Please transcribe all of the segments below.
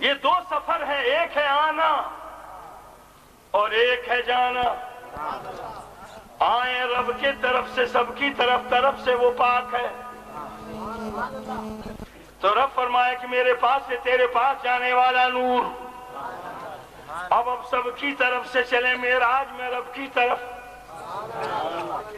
ये दो सफर है, एक है आना और एक है जाना। आए रब के तरफ से, सबकी तरफ से वो पाक है। तो रब फरमाया कि मेरे पास से तेरे पास जाने वाला नूर अब सबकी तरफ से चले मेराज में रब की तरफ।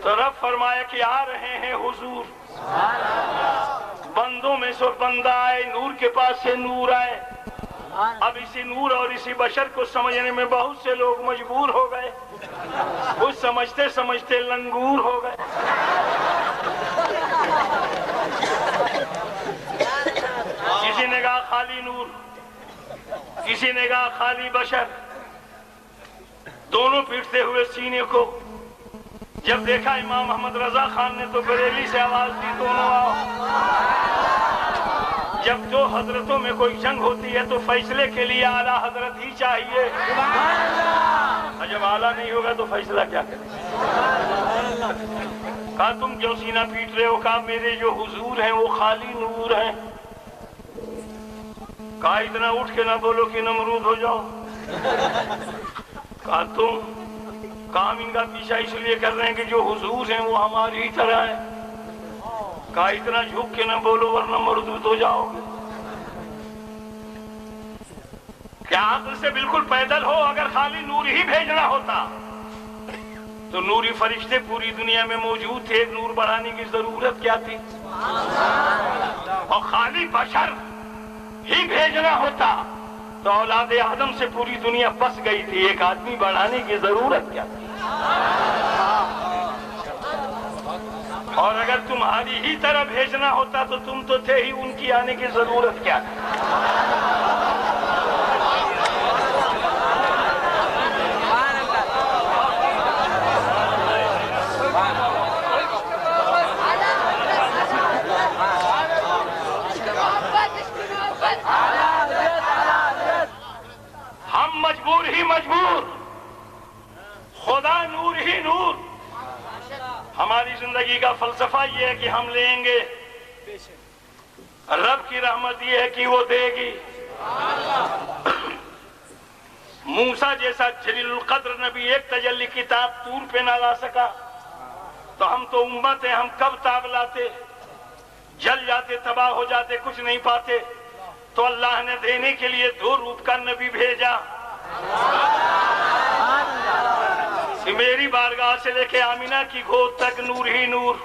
तो रब फरमाया कि आ रहे हैं हुजूर, बंदों में से बंदा आए, नूर के पास से नूर आए। अब इसी नूर और इसी बशर को समझने में बहुत से लोग मजबूर हो गए, कुछ समझते समझते लंगूर हो गए। किसी ने कहा खाली नूर, किसी ने कहा खाली बशर। दोनों पीटते हुए सीने को जब देखा इमाम अहमद रजा खान ने तो बरेली से आवाज दी, दोनों आओ। जब दो हजरतों में कोई जंग होती है तो फैसले के लिए आला हजरत ही चाहिए, और जब आला नहीं होगा तो फैसला क्या करें। कहा तुम क्यों सीना पीट रहे हो? कहा मेरे जो हुजूर हैं वो खाली नूर हैं। कहा इतना उठ के ना बोलो कि नमरूद हो जाओ। कहा तुम काम इनका पीछा इसलिए कर रहे हैं कि जो हुजूर हैं वो हमारी ही तरह है। कहा इतना झुक के ना बोलो वरना मरदूद हो जाओगे। क्या अक्ल से बिल्कुल पैदल हो? अगर खाली नूर ही भेजना होता तो नूरी फरिश्ते पूरी दुनिया में मौजूद थे, नूर बढ़ाने की जरूरत क्या थी? और खाली बशर ही भेजना होता तो औलाद आदम से पूरी दुनिया बस गई थी, एक आदमी बढ़ाने की जरूरत क्या थी? और अगर तुम्हारी ही तरह भेजना होता तो तुम तो थे ही, उनकी आने की जरूरत क्या थी? हम मजबूर ही मजबूर, खुदा नूर ही नूर। हमारी जिंदगी का फलसफा ये है कि हम लेंगे, रब की रहमत ये है कि वो देगी। मूसा जैसा जलीलुल कद्र नबी एक तजल्ली किताब तूर पे ना ला सका तो हम तो उम्मत है, हम कब ताब लाते, जल जाते, तबाह हो जाते, कुछ नहीं पाते। तो अल्लाह ने देने के लिए दो रूप का नबी भेजा कि मेरी बारगाह से लेके आमीना की गोद तक नूर ही नूर,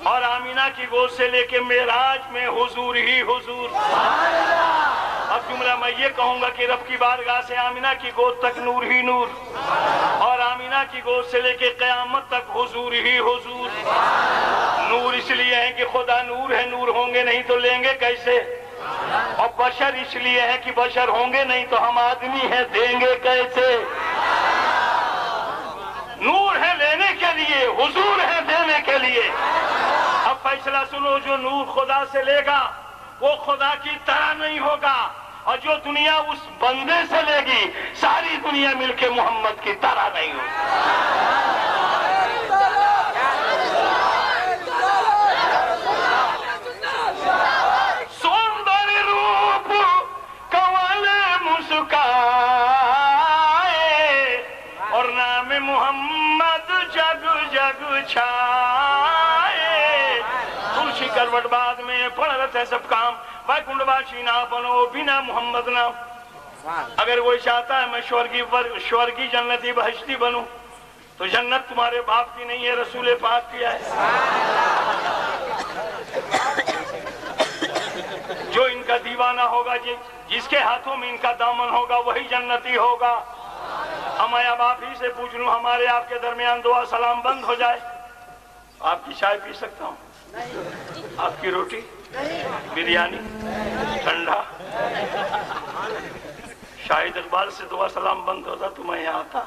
और आमीना की गोद से लेके मेराज में हुजूर ही हुजूर। अब जुमला मैं ये कहूंगा कि रब की बारगाह से आमीना की गोद तक नूर ही नूर, और आमीना की गोद से लेके कयामत तक हुजूर ही हुजूर। नूर इसलिए है कि खुदा नूर है, नूर होंगे नहीं तो लेंगे कैसे? और बशर इसलिए है कि बशर होंगे नहीं तो हम आदमी हैं, देंगे कैसे? नूर है लेने के लिए, हुजूर है देने के लिए। अब फैसला सुनो, जो नूर खुदा से लेगा वो खुदा की तरह नहीं होगा, और जो दुनिया उस बंदे से लेगी सारी दुनिया मिलके मोहम्मद की तरह नहीं होगी। सौंदर्य रूप कवल मुस्काए और नाम मोहम्मद जग जग छाए। तुलसी करवट बाद में पड़ रहे थे सब काम, वैकुंठवासी ना बनो बिना मोहम्मद ना। अगर वो चाहता है मैं स्वर्गीय जन्नती बहश्ती बनूं तो जन्नत तुम्हारे बाप की नहीं है, रसूल पाक की है। जो इनका दीवाना होगा, जिसके हाथों में इनका दामन होगा वही जन्नती होगा। मैं अब आप ही से पूछ लूं, हमारे आपके दरमियान दुआ सलाम बंद हो जाए, आपकी चाय पी सकता हूँ? आपकी रोटी, बिरयानी, ठंडा? शाहिद इकबाल से दुआ सलाम बंद होता तो मैं यहाँ आता?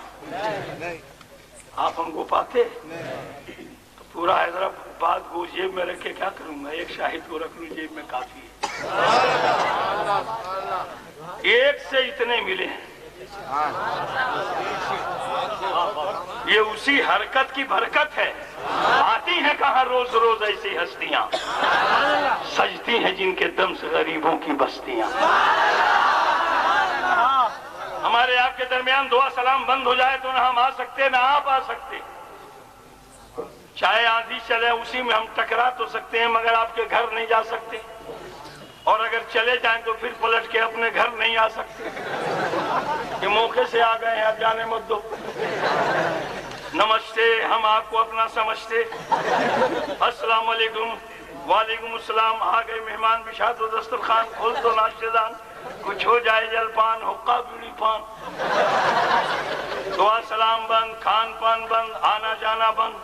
आप हमको पाते? तो पूरा हैदराबाद को जेब में रख के क्या करूंगा, एक शाहिद को रख लूं जेब में काफी है। एक से इतने मिले हैं, ये उसी हरकत की बरकत है। आती हैं कहाँ रोज रोज ऐसी हस्तियां, सजती हैं जिनके दम से गरीबों की बस्तियां। हमारे आपके दरमियान दुआ सलाम बंद हो जाए तो ना हम आ सकते ना आप आ सकते। चाहे आंधी चले उसी में हम टकरा तो सकते हैं, मगर आपके घर नहीं जा सकते, और अगर चले जाएं तो फिर पलट के अपने घर नहीं आ सकते। ये मौके से आ गए हैं, अब जाने मत दो। नमस्ते, हम आपको अपना समझते। अस्सलाम वालेकुम। वालेकुम अस्सलाम। आ गए मेहमान, बिछा दो दस्तरखान, खोल दो नाश्तेदान, कुछ हो जाए जलपान, हुक्का बीड़ी पान। दुआ सलाम बंद, खान पान बंद, आना जाना बंद।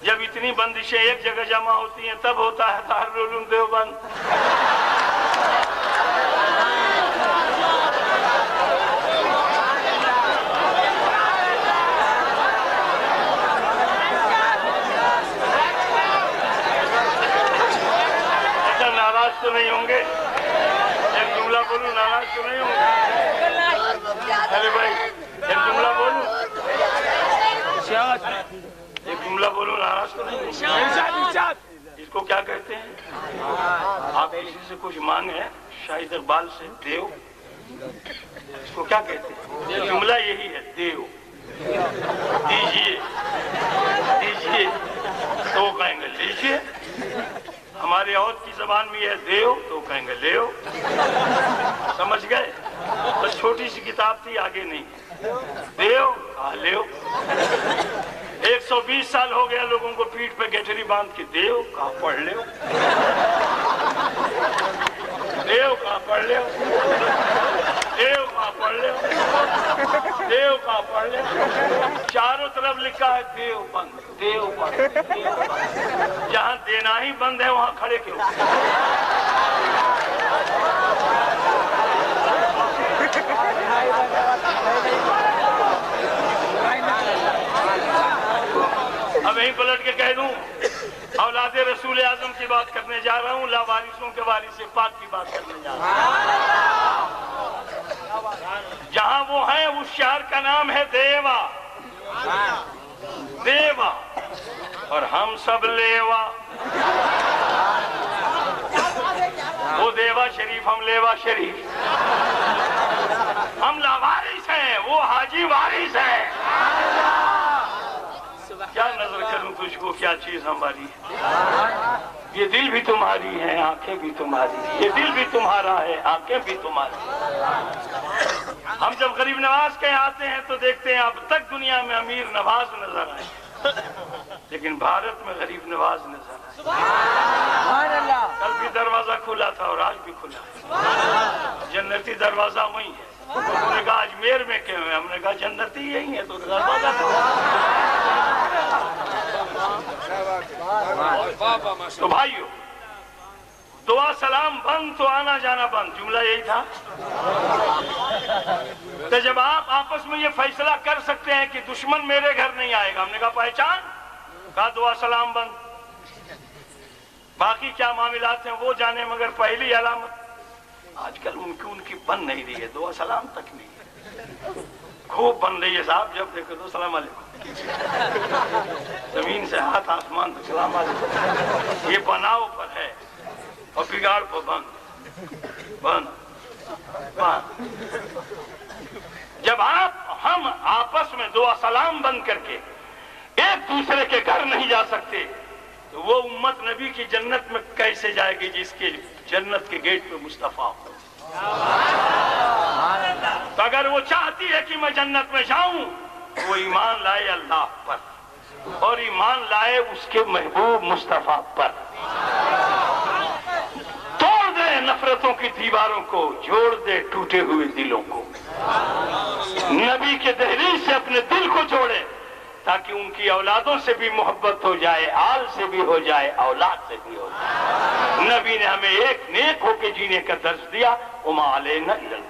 जब इतनी बंदिशें एक जगह जमा होती हैं तब होता है दारुल उलूम देवबंद। अच्छा, नाराज तो नहीं होंगे? एक जुमला बोलूं, नाराज तो नहीं होंगे? अरे भाई एक जुमला बोलूं, एक जुमला बोलो, नाराज तो नहीं? इसको क्या कहते हैं? आप किसी से कुछ मांगे, शाहिद इकबाल से, देव, इसको क्या कहते हैं? जुमला यही है, देव, दीजिए दीजिए, तो कहेंगे लीजिए। हमारे और की जबान में है देव, तो कहेंगे लेओ। समझ गए? बस छोटी सी किताब थी, आगे नहीं। देव कहा लेओ। 120 साल हो गया लोगों को पीठ पे गठरी बांध के, देव कहा पढ़ ले, देव कहा पढ़ ले, देव कहा पढ़ ले, देव कहा पढ़ ले। चारों तरफ लिखा है देव बंद, देव बंद, देव बंद। जहां देना ही बंद है वहां खड़े क्यों? अब यहीं पलट के कह दूं, औलादे रसूल आजम की बात करने जा रहा हूं, लावारिसों के वारिस पाक की बात करने जा रहा हूं। जहां वो है उस शहर का नाम है देवा, देवा, और हम सब लेवा। वो देवा शरीफ, हम लेवा शरीफ। हम लावारिस हैं, वो हाजी वारिस है। क्या नजर करूं तुझको, क्या चीज हमारी है? ये दिल भी तुम्हारी है, आंखें भी तुम्हारी, ये दिल भी तुम्हारा है, आंखें भी तुम्हारी। हम जब गरीब नवाज के आते हैं तो देखते हैं अब तक दुनिया में अमीर नवाज नजर आए, लेकिन भारत में गरीब नवाज नजर आए। कल भी दरवाजा खुला था और आज भी खुला है। जन्नती दरवाजा वही है। उन्होंने कहा अजमेर में क्यों है? हमने कहा जन्नती यही है, तो दरवाजा तो भाइयों, दुआ सलाम बंद तो आना जाना बंद, जुमला यही था। तो जब आप आपस में ये फैसला कर सकते हैं कि दुश्मन मेरे घर नहीं आएगा, हमने कहा पहचान, कहा दुआ सलाम बंद। बाकी क्या मामलात हैं वो जाने, मगर पहली अलामत आजकल उनकी बन नहीं रही है, दुआ सलाम तक नहीं है। खूब बन रही है साहब, जब देखो तो सलाम अलैकुम, जमीन से हाथ आसमान तक सलाम अलैकुम। ये बनाव पर है और बिगाड़ पर बंद बंद बंद। जब हम आपस में दुआ सलाम बंद करके एक दूसरे के घर नहीं जा सकते, तो वो उम्मत नबी की जन्नत में कैसे जाएगी जिसके जन्नत के गेट पे मुस्तफा हो? तो अगर वो चाहती है कि मैं जन्नत में जाऊं, वो ईमान लाए अल्लाह पर और ईमान लाए उसके महबूब मुस्तफा पर। तोड़ दे नफरतों की दीवारों को, जोड़ दे टूटे हुए दिलों को। नबी के दहलीज से अपने दिल को जोड़े ताकि उनकी औलादों से भी मोहब्बत हो जाए, आल से भी हो जाए, औलाद से भी हो जाए। नबी ने हमें एक नेक होके जीने का दर्ज दिया। उमा अलैना इल्लल